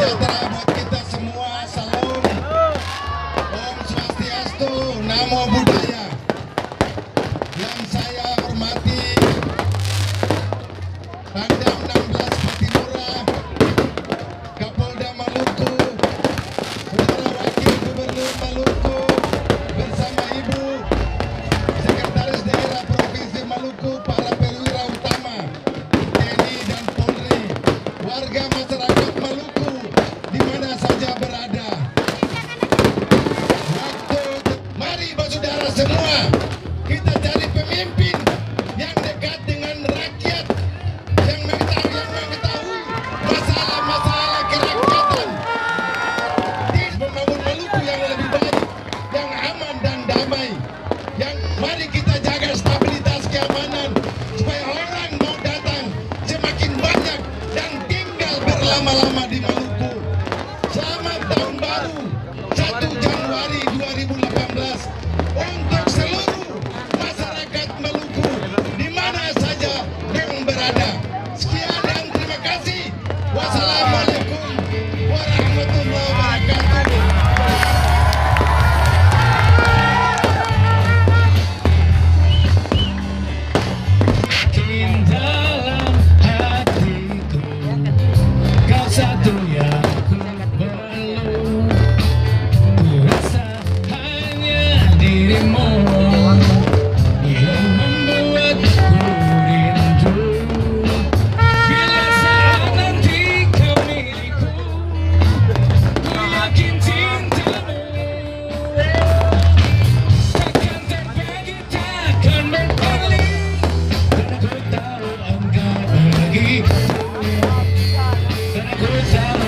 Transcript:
sejahtera buat kita semua. Salam. Om Swastiastu, Namo Buddhaya. Yang saya hormati Pangdam 16 Patimura, Kapolda Maluku, Saudara Wakil Gubernur Maluku, bersama Ibu Sekretaris Daerah Provinsi Maluku, para perwira utama TNI dan Polri, warga masyarakat Maluku di mana saja berada. Mari saudara semua, kita cari pemimpin yang dekat dengan rakyat, yang mengetahui masalah-masalah kerakyatan, di membangun Maluku yang lebih baik, yang aman dan damai. Yang mari kita jaga stabilitas keamanan supaya orang mau datang semakin banyak dan tinggal berlama-lama di Maluku. Selamat tahun baru 1 Januari 2018 untuk seluruh masyarakat Maluku di mana saja yang berada. Sekian dan terima kasih. Wassalamualaikum warahmatullahi wabarakatuh. Dalam hatiku kau satu yang ku perlu, ku rasa hanya dirimu yang membuatku rindu. Bila saat nanti kau milikku, ku yakin cintamu takkan terbagi, takkan berpaling. Dan aku tahu engkau pergi, dan aku tahu